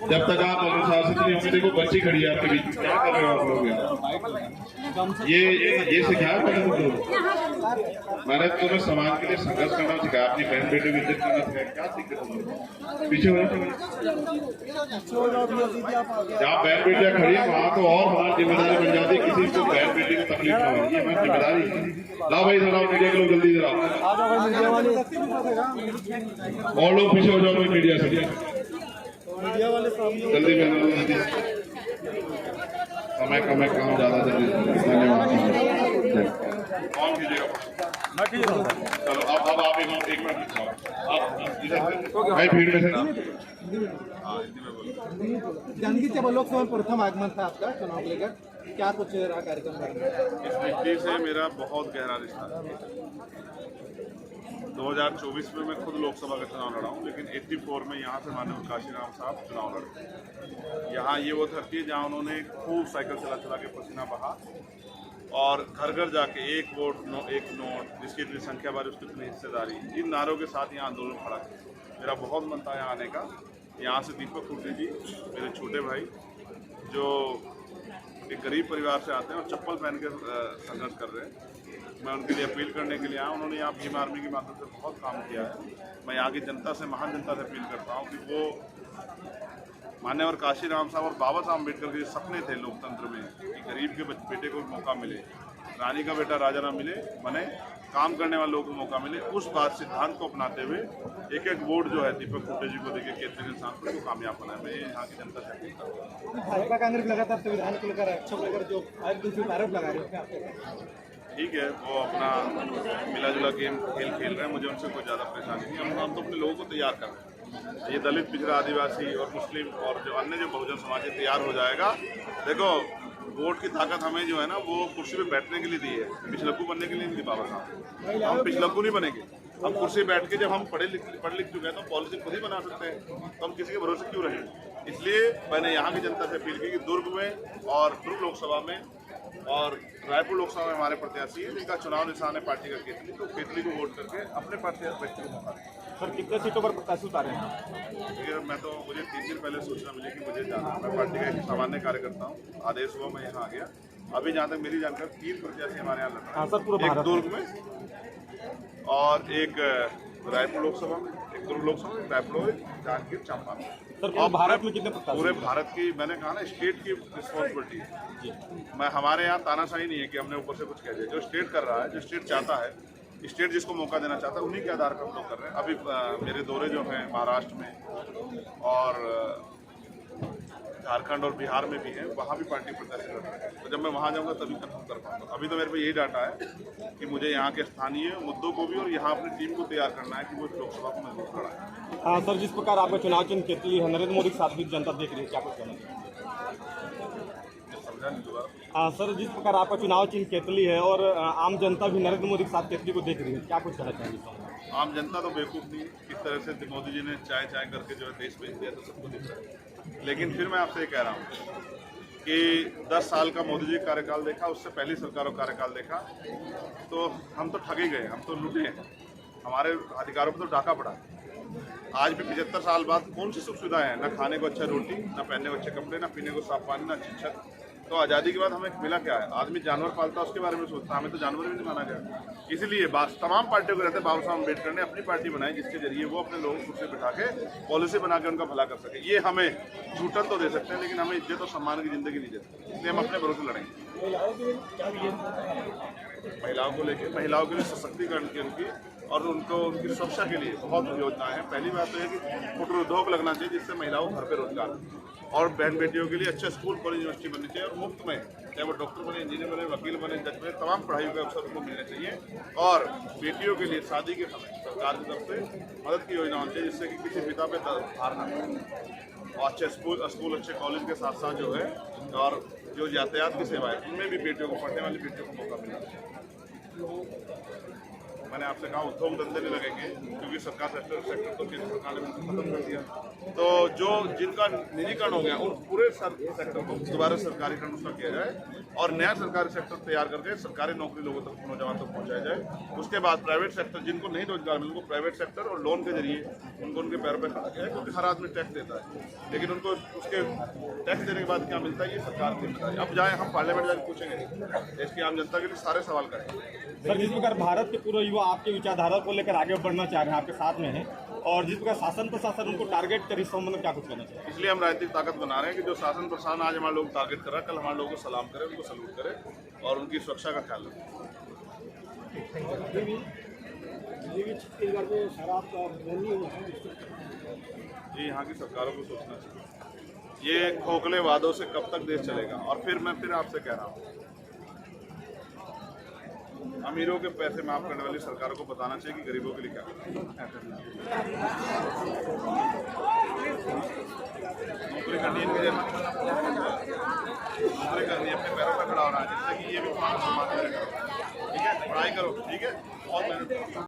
जब तक आप अनुशासित नहीं होंगे, देखो बच्ची खड़ी है आपके बीच में, क्या कर रहे हो आप लोग यार? ये सिखाया मैंने तुमको? मैंने तुम्हें समाज के लिए संघर्ष करना सिखाया, अपनी बहन बेटे की इज्जत करना सिखाया, क्या सीख रहे हो? पीछे हो जाओ। जहाँ बहन बेटियां खड़ी है वहां तो और हमारी जिम्मेदारी बन जाती है, किसी को बहन बेटी को तकलीफ ना हो, ये हमारी जिम्मेदारी। लाओ भाई जरा मीडिया के लोग जल्दी जरा, और लोग पीछे हो जाओ भाई मीडिया से, जल्दी जल्दी, समय कम है, काम ज्यादा जल्दी। धन्यवाद। कौन कीजिएगा? चलो अब आप एक मिनट भाई भीड़ में से ना। जानकी चौबा लोकसभा में प्रथम आगमन था आपका चुनाव को लेकर, क्या कुछ रहा कार्यक्रम? इस मिट्टी से मेरा बहुत गहरा रिश्ता है। 2024 में मैं खुद लोकसभा का चुनाव लड़ा हूँ, लेकिन 84 में यहाँ से माननीय काशीराम साहब चुनाव लड़े। यहाँ ये वो धरती है जहाँ उन्होंने खूब साइकिल चला चला के पसीना बहा और घर घर जाके एक वोट एक नोट, जिसकी इतनी संख्या बारी उसकी इतनी हिस्सेदारी, इन नारों के साथ यहाँ आंदोलन खड़ा किया। मेरा बहुत मन था यहाँ आने का। यहाँ से दीपक खुर्टी जी मेरे छोटे भाई, जो एक गरीब परिवार से आते हैं और चप्पल पहन के संघर्ष कर रहे हैं, मैं उनके लिए अपील करने के लिए आया। उन्होंने यहाँ भीम आर्मी के माध्यम से बहुत काम किया है। मैं यहाँ की जनता से, महान जनता से अपील करता हूँ कि वो मान्यवर काशीराम साहब और बाबा साहब अम्बेडकर के सपने थे लोकतंत्र में कि गरीब के बेटे को मौका मिले, रानी का बेटा राजा ना मिले बने, काम करने वाले लोगों को मौका मिले। उस बात सिद्धांत को अपनाते हुए एक एक वोट जो है दीपक खुर्टे जी को देके केंद्रीय इंसान को कामयाब बनाए। मैं यहाँ की जनता से अपील करता हूँ। भाजपा कांग्रेस लगातार संविधान को लेकर आक्षेप लेकर जो आरोप लगा रहे हो, ठीक है, वो अपना मिला जुला गेम खेल रहे हैं, मुझे उनसे कोई ज़्यादा परेशानी नहीं। हम तो अपने लोगों को तैयार कर रहे हैं। ये दलित, पिछड़ा, आदिवासी और मुस्लिम और जो अन्य जो बहुजन समाज है तैयार हो जाएगा। देखो वोट की ताकत हमें जो है ना वो कुर्सी पे बैठने के लिए दी है, पिछलक्कू बनने के लिए नहीं दी बाबा साहब। हम पिछलक्कू नहीं बनेंगे, हम कुर्सी बैठ के जब हम पढ़ लिख चुके हैं तो पॉलिसी खुद ही बना सकते हैं, तो हम किसी के भरोसे क्यों रहें। इसलिए मैंने यहाँ की जनता से अपील की कि दुर्ग में और दुर्ग लोकसभा में और रायपुर लोकसभा में हमारे प्रत्याशी है जिनका चुनाव निशान है पार्टी का केतली, तो केतली को वोट करके अपने व्यक्ति को मौका दें। सर कितने सीटों पर प्रत्याशी उतारे हैं? मैं तो मुझे 3 दिन पहले सूचना मिली कि मुझे जाना, मैं पार्टी का एक सामान्य कार्यकर्ता हूँ, आदेश हुआ मैं यहाँ आ गया। अभी जहाँ तक मेरी जानकारी 3 प्रत्याशी हमारे यहाँ लड़ रहे हैं, एक दुर्ग में और एक रायपुर लोकसभा में, एक दुर्ग लोकसभा में, रायपुर और जांजगीर चांपा में। सर भारत में कितने प्रत्याशी? पूरे भारत की, मैंने कहा ना स्टेट की रिस्पॉन्सिबिलिटी है। मैं हमारे यहाँ तानाशाही नहीं है कि हमने ऊपर से कुछ कह दिया। जो स्टेट कर रहा है, जो स्टेट चाहता है, स्टेट जिसको मौका देना चाहता है, उन्हीं के आधार पर हम लोग कर रहे हैं। अभी मेरे दौरे जो हैं महाराष्ट्र में और झारखंड और बिहार में भी हैं, वहाँ भी पार्टी प्रत्याशी लड़ रहे हैं। तो जब मैं वहाँ जाऊँगा तभी कंफर्म कर पाऊँगा। अभी तो मेरे पे यही डाटा है कि मुझे यहाँ के स्थानीय मुद्दों को भी और यहाँ अपनी टीम को तैयार करना है कि वो लोकसभा को मजबूत कराए। हाँ सर, जिस प्रकार आपका चुनाव चिन्ह केतली है, नरेंद्र मोदी के साथ भी जनता देख रही है, क्या कुछ कहना चाहिए? हाँ सर, जिस प्रकार आपका चुनाव चिन्ह केतली है और आम जनता भी नरेंद्र मोदी के साथ केतली को देख रही है, क्या कुछ कहना चाहिए? आम जनता तो बेवकूफ़ नहीं है, किस तरह से मोदी जी ने चाय करके जो है देश बेच दिया तो सबको दिख रहा है। लेकिन फिर मैं आपसे ये कह रहा हूँ कि 10 साल का मोदी जी कार्यकाल देखा, उससे पहली सरकारों का कार्यकाल देखा, तो हम तो ठगे गए, हम तो लूटे हैं, हमारे अधिकारों पर तो डाका पड़ा। आज भी 75 साल बाद कौन सी सुख सुविधाएं हैं? ना खाने को अच्छा रोटी, ना पहनने को अच्छे कपड़े, ना पीने को साफ पानी, ना अच्छी छत। तो आज़ादी के बाद हमें मिला क्या है? आदमी जानवर पालता है उसके बारे में सोचता, हमें तो जानवर भी नहीं माना गया। इसीलिए तमाम पार्टियों को रहते बाबा साहब अम्बेडकर ने अपनी पार्टी बनाई जिसके जरिए वो अपने लोगों को कुर्सी बिठा के पॉलिसी बना के उनका भला कर सके। ये हमें झूठन तो दे सकते हैं लेकिन हमें इज्जत और सम्मान की जिंदगी नहीं देते, इसलिए हम अपने भरोसे लड़ेंगे। महिलाओं को लेकर, महिलाओं के लिए सशक्तिकरण की उनकी और उनको उनकी सुरक्षा के लिए बहुत योजनाएं हैं। पहली बात तो है कि कुटीर उद्योग लगना चाहिए जिससे महिलाओं को घर पे रोजगार, और बहन बेटियों के लिए अच्छे स्कूल, कॉलेज, यूनिवर्सिटी बननी चाहिए और मुफ्त में, चाहे वो डॉक्टर बने, इंजीनियर बने, वकील बने, जज बने, तमाम पढ़ाई के अवसर उनको मिलने चाहिए। और बेटियों के लिए शादी के समय सरकार की तरफ से मदद की योजना होनी चाहिए जिससे कि किसी पिता पे भार ना पड़े। और अच्छे स्कूल, अच्छे कॉलेज के साथ साथ जो है और जो यातायात की सेवा है उनमें भी बेटियों को, पढ़ने वाली बेटियों को मौका मिलना चाहिए। मैंने आपसे कहा उद्योग धंधे नहीं लगेंगे क्योंकि सरकार सेक्टर तो केंद्र सरकार ने खत्म कर दिया। तो जो जिनका निजीकरण हो गया उन पूरे सेक्टर को दोबारा सरकारीकरण उसका किया जाए और नया सरकारी सेक्टर तैयार करके सरकारी नौकरी लोगों तक, नौजवान तक पहुंचाया जाए। उसके बाद प्राइवेट सेक्टर जिनको नहीं रोजगार मिले उनको प्राइवेट सेक्टर और लोन के जरिए उनको उनके पैरों पर खड़ा किया है, क्योंकि हर आदमी टैक्स देता है लेकिन उनको उसके टैक्स देने के बाद क्या मिलता है ये सरकार की जिम्मेदारी। अब जाए हम पार्लियामेंट जाकर पूछेंगे, देश की आम जनता के लिए सारे सवाल करेंगे। सर, जिस प्रकार भारत के पूरे युवा आपके विचारधारा को लेकर आगे बढ़ना चाह रहे हैं, आपके साथ में हैं, और जिस प्रकार शासन प्रशासन उनको टारगेट कर इस संबंध में क्या कुछ कहना चाहिए? इसलिए हम राजनीतिक ताकत बना रहे हैं कि जो शासन प्रशासन आज हमारे लोग टारगेट कर रहा है, कल हमारे लोगों को सलाम करे, उनको सल्यूट करे और उनकी सुरक्षा का ख्याल रखें। जी, यहाँ की सरकारों को सोचना चाहिए ये खोखले वादों से कब तक देश चलेगा। और फिर मैं आपसे कह रहा हूँ, अमीरों के पैसे माफ करने वाली सरकारों को बताना चाहिए कि गरीबों के लिए क्या करना है। नौकरी करनी है इनके जैसा, नौकरी करनी है, अपने पैरों पर खड़ा होना है, जिससे कि ये भी तुम्हारा सम्मान करेगा। ठीक है, पढ़ाई करो, ठीक है, और मेहनत करो।